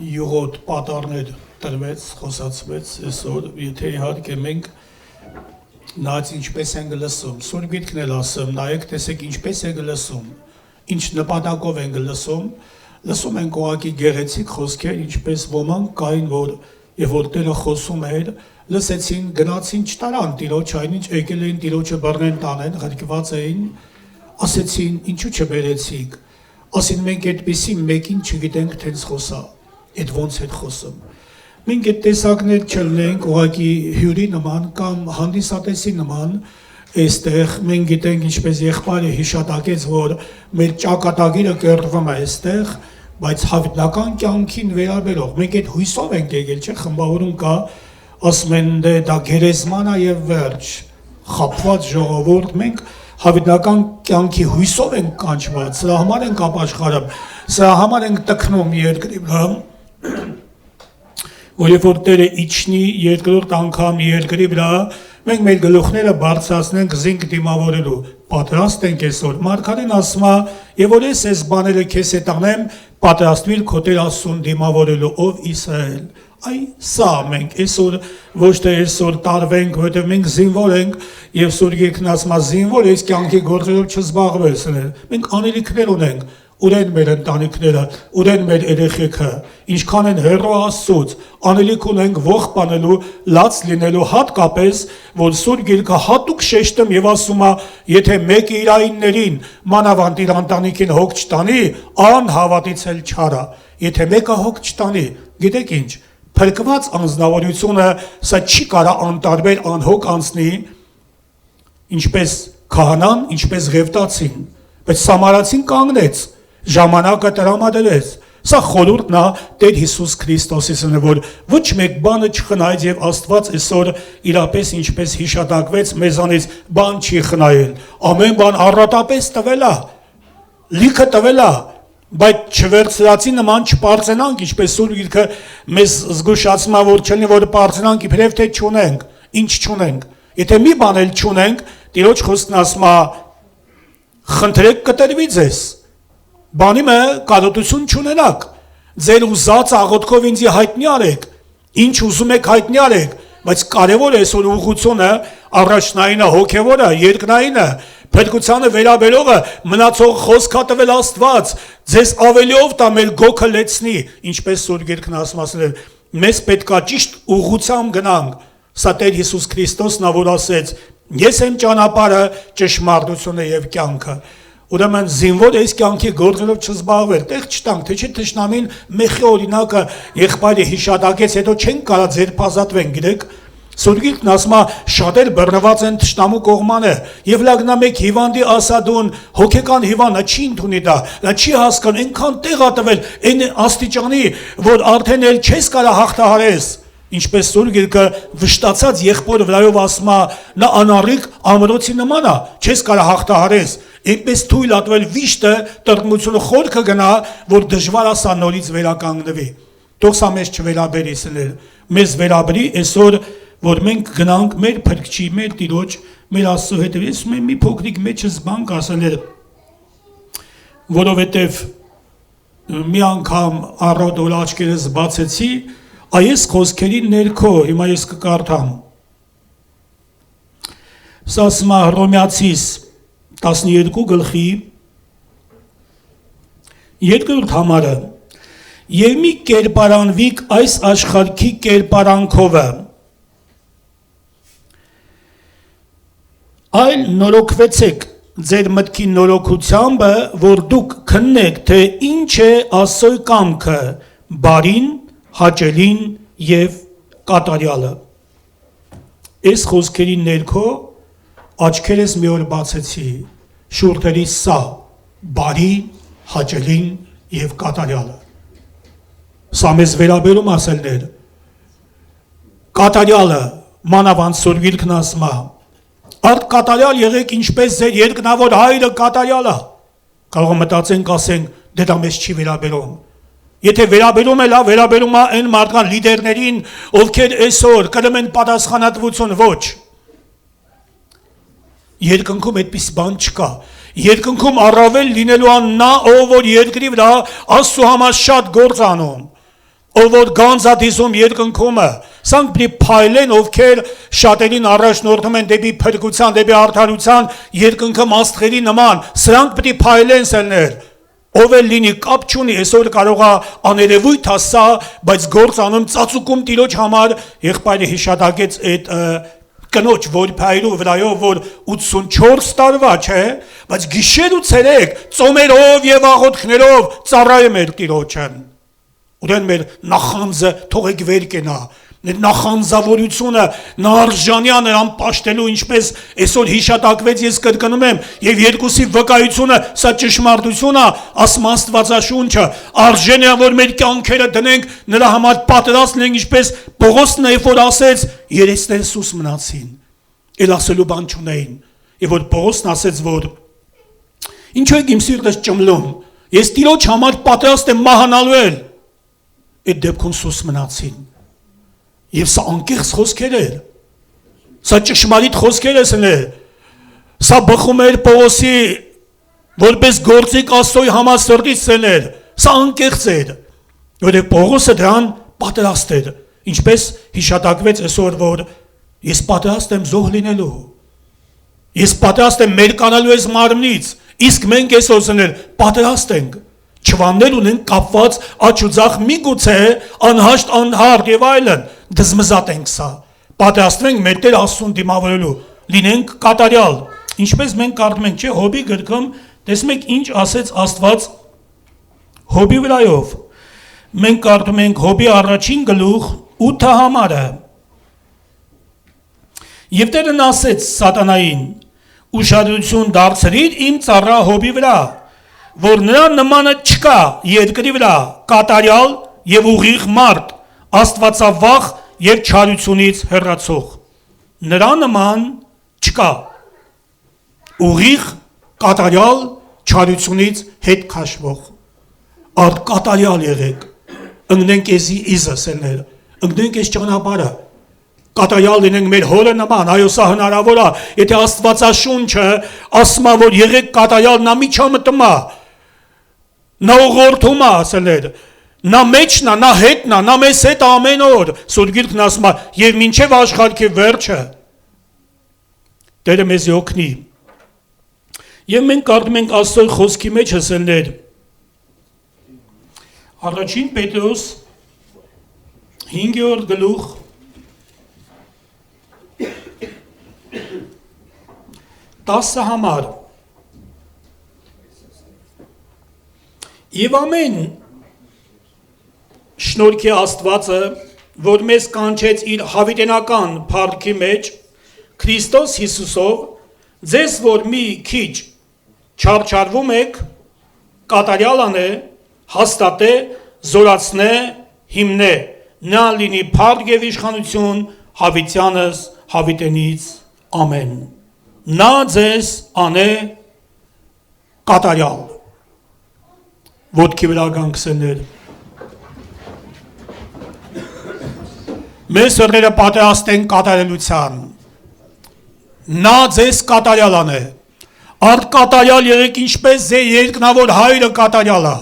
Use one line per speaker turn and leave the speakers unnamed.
յուղոտ պատառներ տրվեց, խոսացվեց, այսօր, եթե իհարկե մենք նայած ինչպես ենք լսում, Սուրբ Գիրքն էլ ասում, նայեք, տեսեք ինչպես ենք լսում, ինչ նպատակով ենք լսում ենք ուղղակի գեղեցիկ խոսքեր, ինչպես ոմանք կային, որ եւ որ Տերը խոսում էր, լսեցին, գնացին, չտարան Տիրոջ, այնինչ եկել էին Տիրոջը բռնեն տանեն, ղրկված էին, ասեցին, ինչու չբերեցիք, ասին մենք այդպիսի մեկին չգիտենք թենց խոսա, այդ ոնց էր խոսում։ Մենք այդ տեսակներ չլինենք ուղղակի հյուրի նման կամ հանդիսատեսի նման, այստեղ մենք գիտենք ինչպես եղբայրը հիշատակեց, որ մեր ճակատագիրը կերտվում է այստեղ, բայց հավիտենական կյանքին վերաբերող մենք այդ հույսով ենք եկել, չէ՞, խմբավորում կա, ասում են դե դա գերեզման է եւ վերջ, խաբված ժողովուրդ, մենք հավիտենական կյանքի հույսով ենք կանչված, սրա համար ենք ապաշխարում, սրա համար ենք տքնում երկրի վրա, որ երբ որ Տերը իջնի երկրորդ անգամ երկրի վրա, մենք մեր գլուխները բարձրացնենք զինք դիմավորելու, պատրաստ ենք այսօր։ Մարգարեն ասում է, եւ որ ես բաները քեզ հետ անեմ, պատրաստվիր քո Տեր Աստծուն դիմավորելու, ով Իսրայել։ Այ սա մենք այսօր ոչ թե այսօր տարվենք, որովհետև մենք զինվոր ենք եւ Սուրբ Գիրքն ասում է զինվոր ես կյանքի գործերով չզբաղվեցնել։ Մենք անելիքներ ունենք, ուրեն մեր ընտանիքները, ուրեն մեր երեխեքը, ինչքան են հեռու Աստծուց, անելիք ունենք ողբանելու, լաց լինելու, հատկապես, որ Սուրբ Գիրքը հատուկ շեշտում եւ ասում է, եթե մեկը իր այիններին, մանավանդ իր ընտանիքին հոգ չտանի, անհավատից էլ չարա։ Եթե մեկը հոգ չտանի, գիտեք ինչ, փրկված անձնավորությունը սա չի կարա անտարբեր անհոգ անցնի, ինչպես քահանան, ինչպես Ղևտացին, բայց Սամարացին կանգնեց, ժամանակը տրամադրեց, սա խորհուրդն է Տեր Հիսուս Քրիստոսին, որ ոչ մեկ բանը չխնայեց եւ Աստված այսօր իրապես ինչպես հիշատակվեց մեզանից բան չի խնայել, ամեն բան առատապես տվել է, լիքը տվել է, բայց չվերցրածի նման չպարծենանք, ինչպես Սուրբ Գիրքը մեզ զգուշացնում է, որ չլինի, որ պարծենանք իբրև թե չունենք, ինչ չունենք, եթե մի բան էլ չունենք, Տիրոջ խոսքն ասում է, խնդրեք կտրվի ձեզ, բանի մը կարոտություն չունենաք, ձեր ուզած աղոթքով ինձ հայտնի արեք, ինչ ուզում եք հայտնի արեք, բայց կարևոր է այսօր ուղղությունը առաջնայինը, հոգևորը, երկնայինը, փրկությանը վերաբերողը մնացող խոսքա տվել Աստված, ձեզ ավելիով տա մեր գոքը լեցնի, ինչպես Սուրբ Գիրքն ասում է, մեզ պետքա ճիշտ ուղղությամբ գնանք, սա Տեր Հիսուս Քրիստոսն է, որ ասեց, ես եմ ճանապարհը, ճշմարտությունը եւ կյանքը։ Ուրեմն զինվոր այս կյանքի գործերով չզբաղվել, տեղ չտանք, թե չէ թշնամին մեխի օրինակը եղբայրը հիշատակեց, հետո չեն կարա ձերբազատվեն, գիտեք, Սուրբ Գիրքն ասում է, շատեր բռնված են թշնամու կողմանը, եւ լագնա մեկ հիվանդի ասադուն, հոգեկան հիվանդը չի ընդունի դա, նա չի հասկանում, այնքան տեղ ա տվել, այն աստիճանի, որ արդեն էլ չես կարա հաղթահարես, ինչպես Սուրբ Գիրքը վշտացած եղբոր վրայով ասում է, նա անառիկ ամրոցի նման է, չես կարա հաղթահարես, այնպես թույլ ատվել վիշտը տրտմությունը խորքը գնա, որ դժվար է սա նորից վերականգնվի։ Թող սա մեզ չվերաբերի սներ, մեզ վերաբերի այսօր, որ մենք գնանք մեր Փրկչի, մեր Տիրոջ, մեր Աստծո հետև, ես ուզում եմ մի փոքրիկ մեջս բան ասել, որովհետև մի անգամ առօր որ աչքերս բացեցի, այս խոսքերի ներքո, հիմա ես կկարդամ։ Սա ասում է Հռոմեացիս 12 գլխի 2-րդ համարը, եւ մի կերպարանվիկ այս աշխարհքի կերպարանքովը, այլ նորոգվեցեք ձեր մտքի նորոգությամբ, որ դուք քննեք, թե ինչ է Աստծո կամքը, բարին, հաճելին եւ կատարյալը։ Այս խոսքերի ներքո աչքերս մի օր բացեցի, շուրթերի սա, բարի, հաճելին եւ կատարյալը։ Սա մեզ վերաբերում ասելներ, կատարյալը, մանավանդ Սուրբ Գիրքն ասում է, արդ կատարյալ եղեք ինչպես ձեր երկնավոր հայրը կատարյալ է, կարող մտածենք ասենք, դե դա մեզ չի վերաբերում, եթե վերաբերում է լավ, վերաբերում է այն մարդկան լիդերներին, ովքեր այսօր կրում են պատասխանատվություն, ոչ, երկնքում այդպես բան չկա, երկնքում առավել լինելու ան նա, ով որ երկրի վրա Աստծո համար շատ գործ անում, ով որ գանձադիսում երկնքումը, սանք պիտի փայլեն, ովքեր շատերին առաջնորդում են դեպի փրկության, դեպի արդարության, երկնքը մաստղերի նման, սրանք պիտի փայլեն սելներ, ով էլ լինի կապ չունի, այսօր կարող է աներևույթ ասա, բայց գործ անում ծածուկում տիրոջ համար, եղբայրը հիշատակեց այդ կնոջ որփայրու վրայով, որ 84 տարվա, չէ, բայց գիշեր ու ցերեկ, ծոմերով եւ աղոթքներով ծառայում էր տիրոջն, ուրեն մեր նախանձը թողեք վեր կենա, նախանձավորությունը նա արժանի է նրան պաշտելու, ինչպես այսօր հիշատակվեց, ես կրկնում եմ, եւ երկուսի վկայությունը, սա ճշմարտություն է, ասում Աստվածաշունչը, արժեն է, որ մեր կյանքերը դնենք նրա համար պատրաստ լինենք, ինչպես Պողոսն է, որ ասեց, երեսները սուս մնացին, էլ ասելու բան չունեին, եւ որ Պողոսն ասեց, որ ինչու եք իմ սիրտս ճմլում, ես Տիրոջ համար պատրաստ եմ մահանալու էլ, այդ դեպքում սուս մնացին, եւ սա անկեղծ խոսքեր էր, սա ճշմարիտ խոսքեր էր, սա բխում էր Պողոսի որպես գործիք Աստծոյի համասրտից էր, սա անկեղծ էր, որովհետեւ Պողոսը դրան պատրաստ էր, ինչպես հիշատակվեց այսօր, որ ես պատրաստ եմ զոհ լինելու, ես պատրաստ եմ մերկանալու այս մարմնից, իսկ մենք այսօր պատրաստ ենք, չվաններ ունենք կապված աջ ու ձախ միգուցե անհաշտ անհարթ եւ այլն, դզմզատ ենք սա, պատրաստվենք մեր Տեր Աստծուն դիմավորելու, լինենք կատարյալ, ինչպես մենք կարդում ենք, չէ, Հոբի գրքում, տեսնում եք ինչ ասեց Աստված Հոբի վրայով, մենք կարդում ենք Հոբի առաջին գլուխ 8 համարը, եւ Տերն ասեց Սատանային, ուշադրություն դարձրիր իմ ծառա Հոբի վրա, որ նրա նմանը չկա երկրի վրա, կատարյալ եւ ուղիղ մարդ, աստվածավախ եւ չարությունից հեռացող, նրա նման չկա, ուղիղ, կատարյալ, չարությունից հետ քաշվող, արդ կատարյալ եղեք, ընկնենք էզի իզսելները, ընկնենք էս ճանապարհը, կատարյալ լինենք մեր հորը նման, այո սա հնարավոր է, եթե Աստվածաշունչը ասում է, որ եղեք կատարյալ, նա միջամտում է, նա ուղղորդում է ասելեր, նա մեջն է, նա հետն է, նա մեզ հետ ամեն օր, Սուրբ Գիրքն ասում է, եւ մինչեւ աշխարհի վերջը, Տերը մեզ օգնի, եւ մենք կարդում ենք Աստծո խոսքի մեջ ասելներ, առաջին Պետրոս 5-րդ գլուխ 10 համար եւ ամեն շնորհքի Աստվածը, որ մեզ կանչեց իր հավիտենական փառքի մեջ Քրիստոս Հիսուսով, ձեզ որ մի քիչ չարչարվում եք, կատարյալ անե, հաստատե, զորացնե, հիմնե, նա լինի փառք եւ իշխանություն հավիտյանս հավիտենից ամեն, նա ձեզ անե կատարյալ, ոտքի վրա գանքսեներ, մեզ սրները պատրաստ են կատարելության, նա ձեզ կատարյալ անե, արդ կատարյալ եղեք ինչպես ձեր երկնավոր հայրը կատարյալ է,